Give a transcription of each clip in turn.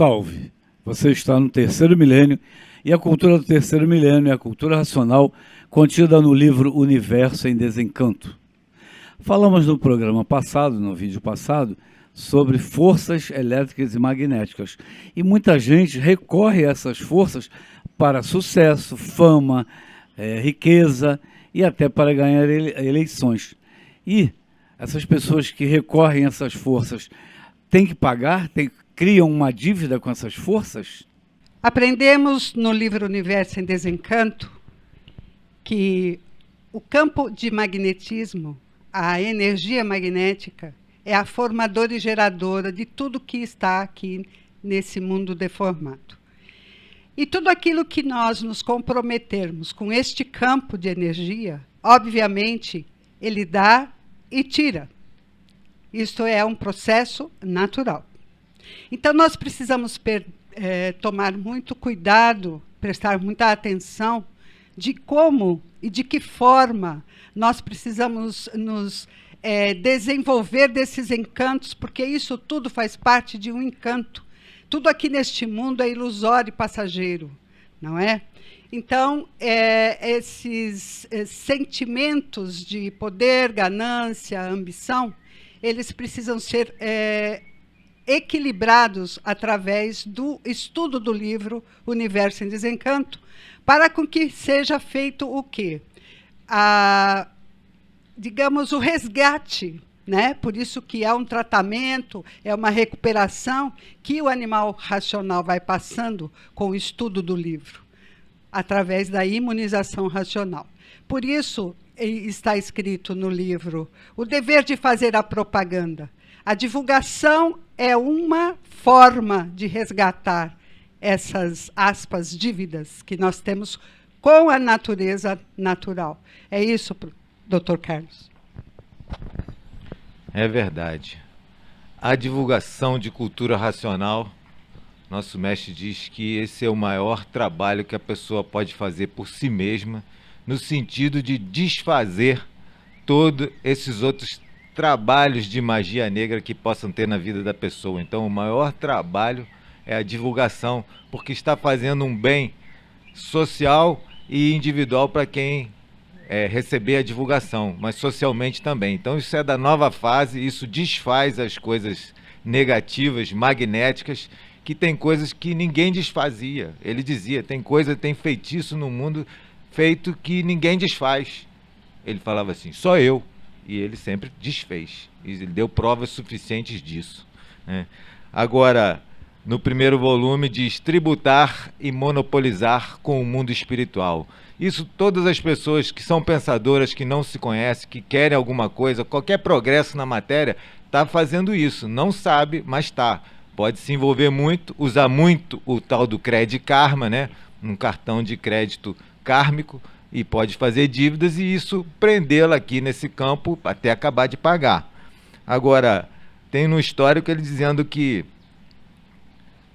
Salve! Você está no terceiro milênio e a cultura do terceiro milênio é a cultura racional contida no livro Universo em Desencanto. Falamos no programa passado, no vídeo passado, sobre forças elétricas e magnéticas. E muita gente recorre a essas forças para sucesso, fama, riqueza e até para ganhar eleições. E essas pessoas que recorrem a essas forças têm que pagar, criam uma dívida com essas forças? Aprendemos no livro Universo em Desencanto que o campo de magnetismo, a energia magnética, é a formadora e geradora de tudo que está aqui nesse mundo deformado. E tudo aquilo que nós nos comprometermos com este campo de energia, obviamente, ele dá e tira. Isto é um processo natural. Então, nós precisamos tomar muito cuidado, prestar muita atenção de como e de que forma nós precisamos nos desenvolver desses encantos, porque isso tudo faz parte de um encanto. Tudo aqui neste mundo é ilusório e passageiro, não é? Então, esses sentimentos de poder, ganância, ambição, eles precisam ser equilibrados através do estudo do livro Universo em Desencanto, para com que seja feito o quê? Digamos, o resgate, né? Por isso que é um tratamento, é uma recuperação que o animal racional vai passando com o estudo do livro, através da imunização racional. Por isso está escrito no livro o dever de fazer a propaganda. A divulgação é uma forma de resgatar essas, aspas, dívidas que nós temos com a natureza natural. É isso, Dr. Carlos? É verdade. A divulgação de cultura racional, nosso mestre diz que esse é o maior trabalho que a pessoa pode fazer por si mesma, no sentido de desfazer todos esses outros trabalhos de magia negra que possam ter na vida da pessoa. Então, o maior trabalho é a divulgação, porque está fazendo um bem social e individual para quem receber a divulgação, mas socialmente também. Então, isso é da nova fase, isso desfaz as coisas negativas, magnéticas, que tem coisas que ninguém desfazia. Ele dizia, tem feitiço no mundo feito que ninguém desfaz. Ele falava assim, só eu. E ele sempre desfez. E ele deu provas suficientes disso, né? Agora, no primeiro volume, diz tributar e monopolizar com o mundo espiritual. Isso, todas as pessoas que são pensadoras, que não se conhecem, que querem alguma coisa, qualquer progresso na matéria, está fazendo isso. Não sabe, mas está. Pode se envolver muito, usar muito o tal do crédito karma, né? Um cartão de crédito kármico, e pode fazer dívidas e isso prendê-la aqui nesse campo até acabar de pagar. Agora, tem no histórico ele dizendo que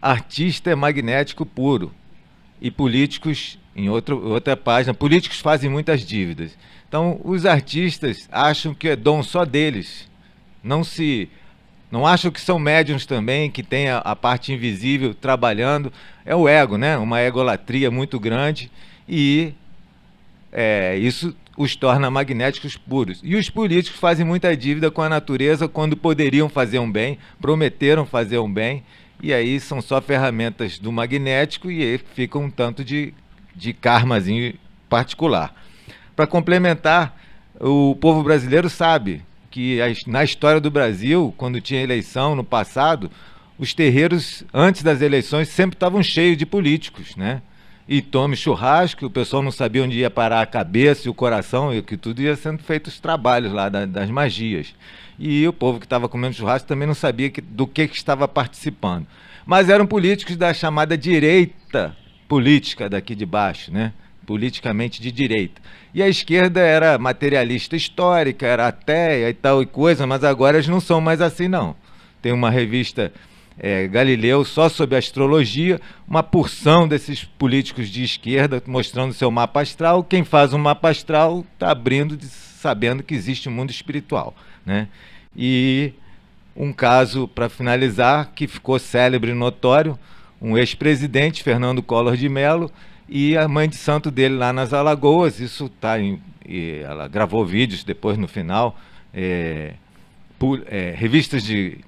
artista é magnético puro e políticos, em outra página, políticos fazem muitas dívidas. Então, os artistas acham que é dom só deles, não acham que são médiuns também, que tem a parte invisível trabalhando. É o ego, né? Uma egolatria muito grande e isso os torna magnéticos puros. E os políticos fazem muita dívida com a natureza quando poderiam fazer um bem, prometeram fazer um bem, e aí são só ferramentas do magnético e aí fica um tanto de karmazinho particular. Para complementar, o povo brasileiro sabe que na história do Brasil, quando tinha eleição no passado, os terreiros, antes das eleições, sempre estavam cheios de políticos, né? E tome churrasco, o pessoal não sabia onde ia parar a cabeça e o coração, e que tudo ia sendo feito os trabalhos lá das magias. E o povo que estava comendo churrasco também não sabia do que estava participando. Mas eram políticos da chamada direita política daqui de baixo, né? Politicamente de direita. E a esquerda era materialista histórica, era ateia e tal e coisa, mas agora eles não são mais assim, não. Tem uma revista Galileu só sobre astrologia, uma porção desses políticos de esquerda mostrando seu mapa astral. Quem faz um mapa astral está abrindo, sabendo que existe um mundo espiritual, né? E um caso, para finalizar, que ficou célebre e notório, um ex-presidente, Fernando Collor de Mello, e a mãe de santo dele lá nas Alagoas. Isso está ela gravou vídeos depois no final, revistas de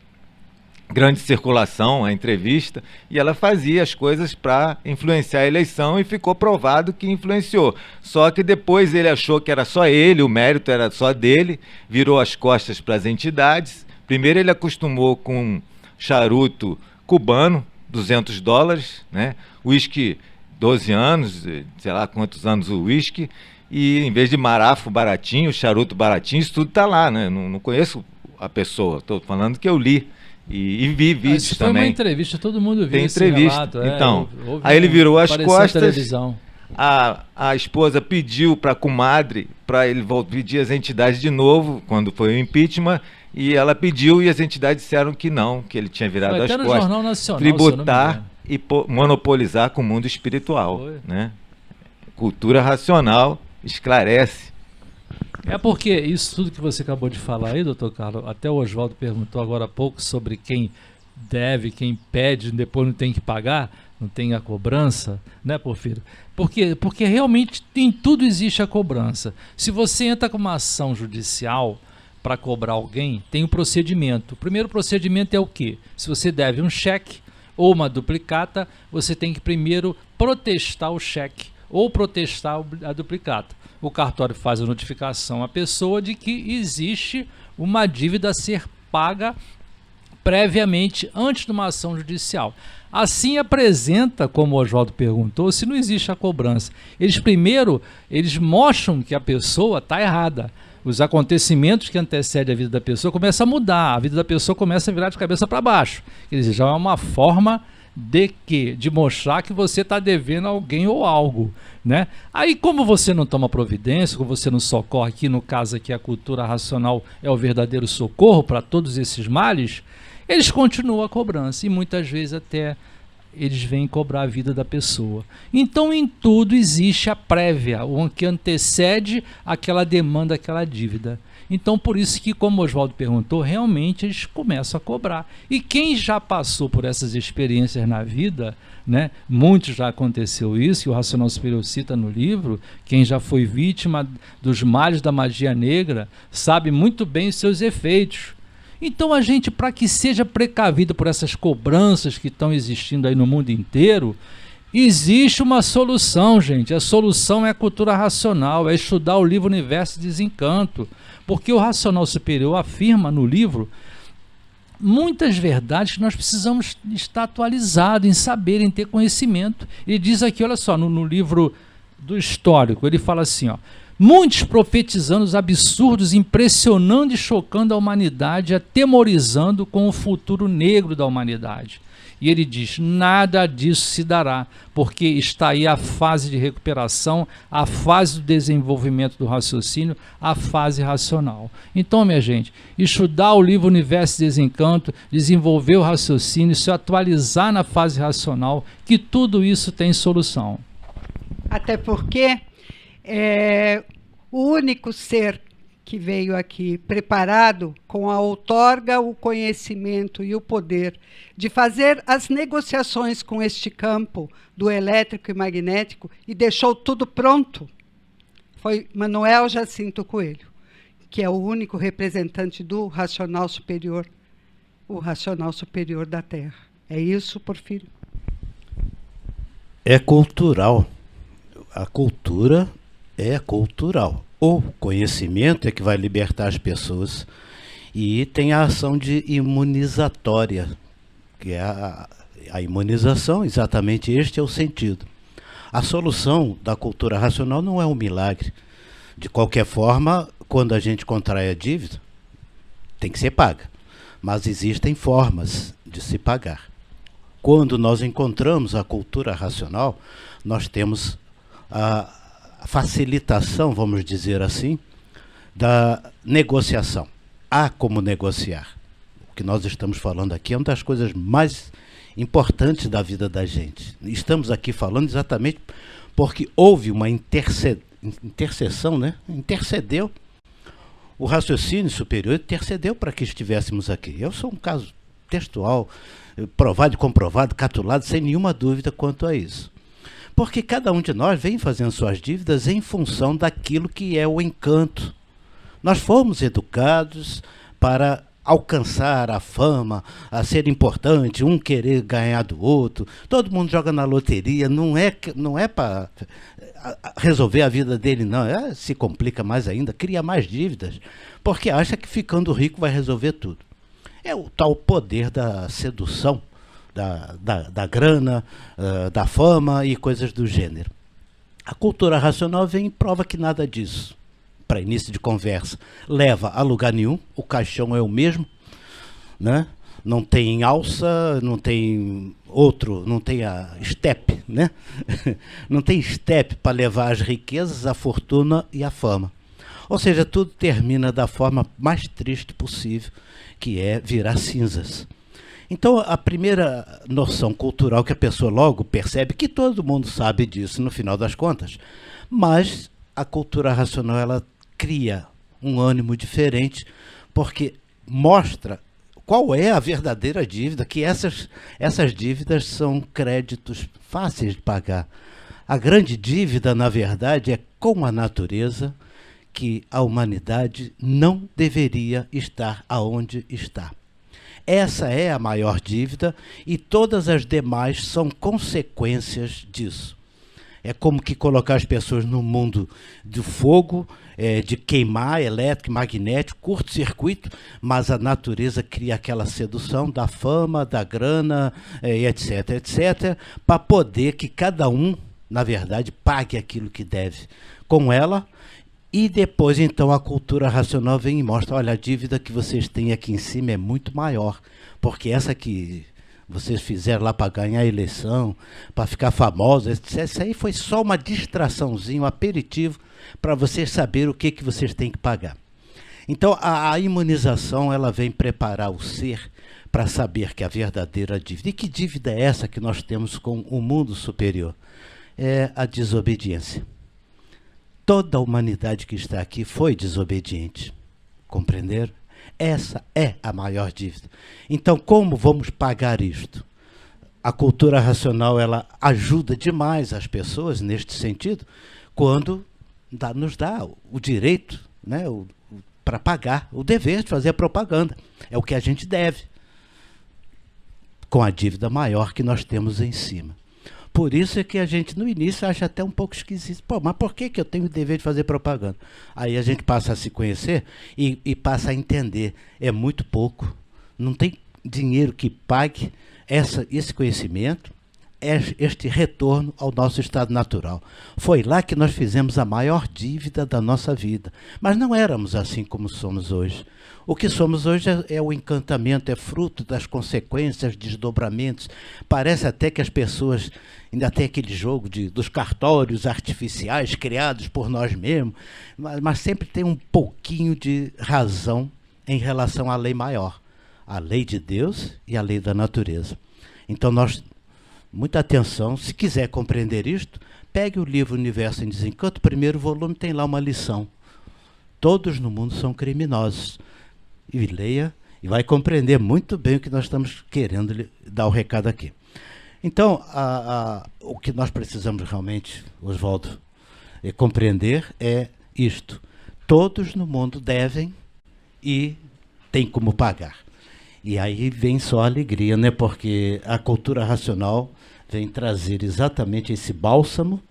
grande circulação, a entrevista, e ela fazia as coisas para influenciar a eleição, e ficou provado que influenciou. Só que depois ele achou que era só ele, o mérito era só dele, virou as costas para as entidades. Primeiro ele acostumou com charuto cubano, $200, né? Uísque 12 anos, sei lá quantos anos o uísque, e em vez de marafo baratinho, charuto baratinho, isso tudo está lá, né? Não conheço a pessoa, estou falando que eu li. E vi vídeos isso também. Foi uma entrevista, todo mundo viu. Tem esse entrevista. Relato, então, aí ele virou as costas. A esposa pediu para a comadre para ele pedir as entidades de novo quando foi o impeachment, e ela pediu e as entidades disseram que não, que ele tinha virado as costas. Jornal Nacional, tributar e monopolizar com o mundo espiritual, né? Cultura racional esclarece. É porque isso tudo que você acabou de falar aí, doutor Carlos, até o Oswaldo perguntou agora há pouco sobre quem deve, quem pede, depois não tem que pagar, não tem a cobrança, né, Porfírio? Porque realmente em tudo existe a cobrança. Se você entra com uma ação judicial para cobrar alguém, tem um procedimento. O primeiro procedimento é o quê? Se você deve um cheque ou uma duplicata, você tem que primeiro protestar o cheque ou protestar a duplicata. O cartório faz a notificação à pessoa de que existe uma dívida a ser paga previamente antes de uma ação judicial. Assim apresenta, como o Oswaldo perguntou, se não existe a cobrança. Eles mostram que a pessoa está errada. Os acontecimentos que antecedem a vida da pessoa começam a mudar, a vida da pessoa começa a virar de cabeça para baixo. Quer dizer, já é uma forma de quê? De mostrar que você está devendo alguém ou algo, né? Aí, como você não toma providência, como você não socorre, aqui no caso aqui a cultura racional é o verdadeiro socorro para todos esses males, eles continuam a cobrança e muitas vezes até eles vêm cobrar a vida da pessoa. Então, em tudo existe a prévia, o que antecede aquela demanda, aquela dívida. Então, por isso que, como o Oswaldo perguntou, realmente eles começam a cobrar. E quem já passou por essas experiências na vida, né, muitos já aconteceu isso, e o Racional Superior cita no livro, quem já foi vítima dos males da magia negra, sabe muito bem os seus efeitos. Então a gente, para que seja precavido por essas cobranças que estão existindo aí no mundo inteiro, existe uma solução, gente. A solução é a cultura racional, é estudar o livro Universo e Desencanto. Porque o Racional Superior afirma no livro muitas verdades que nós precisamos estar atualizados, em saber, em ter conhecimento. Ele diz aqui, olha só, no livro do histórico, ele fala assim, ó, muitos profetizando os absurdos, impressionando e chocando a humanidade, atemorizando com o futuro negro da humanidade. E ele diz, nada disso se dará, porque está aí a fase de recuperação, a fase do desenvolvimento do raciocínio, a fase racional. Então, minha gente, estudar o livro Universo e Desencanto, desenvolver o raciocínio, se atualizar na fase racional, que tudo isso tem solução. Até porque o único ser que veio aqui preparado com a outorga, o conhecimento e o poder de fazer as negociações com este campo do elétrico e magnético e deixou tudo pronto, foi Manuel Jacinto Coelho, que é o único representante do racional superior, o racional superior da Terra. É isso, Porfírio? É cultural. A cultura é cultural. O conhecimento é que vai libertar as pessoas. E tem a ação de imunizatória, que é a imunização, exatamente este é o sentido. A solução da cultura racional não é um milagre. De qualquer forma, quando a gente contrai a dívida, tem que ser paga. Mas existem formas de se pagar. Quando nós encontramos a cultura racional, nós temos a facilitação, vamos dizer assim, da negociação. Há como negociar. O que nós estamos falando aqui é uma das coisas mais importantes da vida da gente. Estamos aqui falando exatamente porque houve uma intercessão, né? Intercedeu o raciocínio superior intercedeu para que estivéssemos aqui. Eu sou um caso textual, provado e comprovado, catulado, sem nenhuma dúvida quanto a isso. Porque cada um de nós vem fazendo suas dívidas em função daquilo que é o encanto. Nós fomos educados para alcançar a fama, a ser importante, um querer ganhar do outro. Todo mundo joga na loteria, não é para resolver a vida dele, não. Se complica mais ainda, cria mais dívidas, porque acha que ficando rico vai resolver tudo. É o tal poder da sedução, da grana, da fama e coisas do gênero. A cultura racional vem e prova que nada disso, para início de conversa, leva a lugar nenhum, o caixão é o mesmo, né? Não tem alça, não tem não tem a estepe, né? Não tem estepe para levar as riquezas, a fortuna e a fama. Ou seja, tudo termina da forma mais triste possível, que é virar cinzas. Então, a primeira noção cultural que a pessoa logo percebe, que todo mundo sabe disso no final das contas, mas a cultura racional, ela cria um ânimo diferente, porque mostra qual é a verdadeira dívida, que essas dívidas são créditos fáceis de pagar. A grande dívida, na verdade, é com a natureza, que a humanidade não deveria estar aonde está. Essa é a maior dívida e todas as demais são consequências disso. É como que colocar as pessoas no mundo do fogo, de queimar, elétrico, magnético, curto-circuito, mas a natureza cria aquela sedução da fama, da grana, etc., etc., para poder que cada um, na verdade, pague aquilo que deve com ela. E depois, então, a cultura racional vem e mostra, olha, a dívida que vocês têm aqui em cima é muito maior, porque essa que vocês fizeram lá para ganhar a eleição, para ficar famosos, etc., isso aí foi só uma distraçãozinha, um aperitivo, para vocês saberem o que vocês têm que pagar. Então, a imunização, ela vem preparar o ser para saber que a verdadeira dívida, e que dívida é essa que nós temos com o mundo superior? É a desobediência. Toda a humanidade que está aqui foi desobediente. Compreenderam? Essa é a maior dívida. Então, como vamos pagar isto? A cultura racional, ela ajuda demais as pessoas neste sentido, quando nos dá o direito, né, para pagar, o dever de fazer a propaganda. É o que a gente deve, com a dívida maior que nós temos em cima. Por isso é que a gente, no início, acha até um pouco esquisito. Pô, mas por que eu tenho o dever de fazer propaganda? Aí a gente passa a se conhecer e passa a entender. É muito pouco. Não tem dinheiro que pague esse conhecimento, este retorno ao nosso estado natural. Foi lá que nós fizemos a maior dívida da nossa vida. Mas não éramos assim como somos hoje. O que somos hoje é o encantamento, é fruto das consequências, desdobramentos. Parece até que as pessoas ainda têm aquele jogo dos cartórios artificiais criados por nós mesmos, mas sempre tem um pouquinho de razão em relação à lei maior, a lei de Deus e a lei da natureza. Então, muita atenção, se quiser compreender isto, pegue o livro Universo em Desencanto, o primeiro volume tem lá uma lição. Todos no mundo são criminosos. E leia e vai compreender muito bem o que nós estamos querendo lhe dar o recado aqui. Então, o que nós precisamos realmente, Oswaldo, compreender é isto. Todos no mundo devem e têm como pagar. E aí vem só a alegria, né? Porque a cultura racional vem trazer exatamente esse bálsamo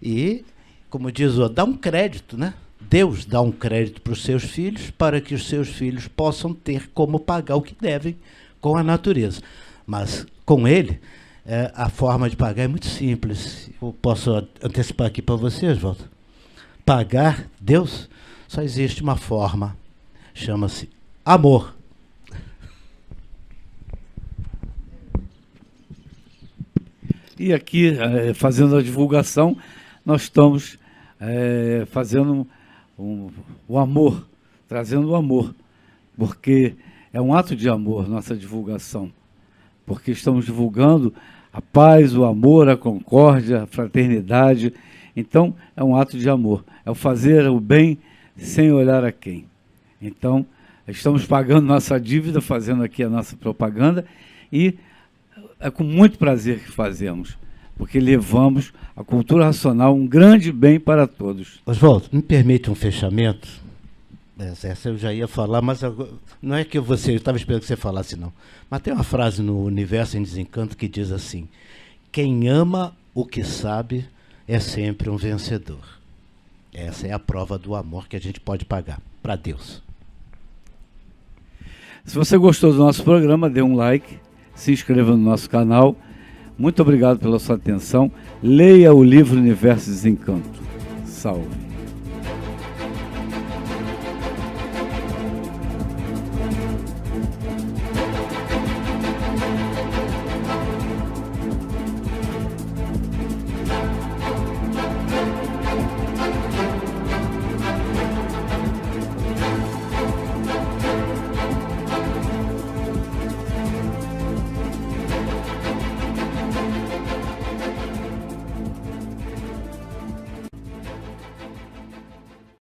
e, como diz, dá um crédito, né? Deus dá um crédito para os seus filhos para que os seus filhos possam ter como pagar o que devem com a natureza. Mas com ele, a forma de pagar é muito simples. Eu posso antecipar aqui para vocês, Walter. Pagar Deus, só existe uma forma, chama-se amor. E aqui, fazendo a divulgação, nós estamos fazendo o amor, trazendo o amor, porque é um ato de amor nossa divulgação, porque estamos divulgando a paz, o amor, a concórdia, a fraternidade. Então, é um ato de amor, é o fazer o bem sem olhar a quem. Então, estamos pagando nossa dívida, fazendo aqui a nossa propaganda, e é com muito prazer que fazemos, porque levamos a cultura racional um grande bem para todos. Oswaldo, me permite um fechamento? Essa eu já ia falar, mas agora, não é que eu estava esperando que você falasse, não. Mas tem uma frase no Universo em Desencanto que diz assim: quem ama o que sabe é sempre um vencedor. Essa é a prova do amor que a gente pode pagar para Deus. Se você gostou do nosso programa, dê um like, se inscreva no nosso canal. Muito obrigado pela sua atenção. Leia o livro Universo em Desencanto. Salve.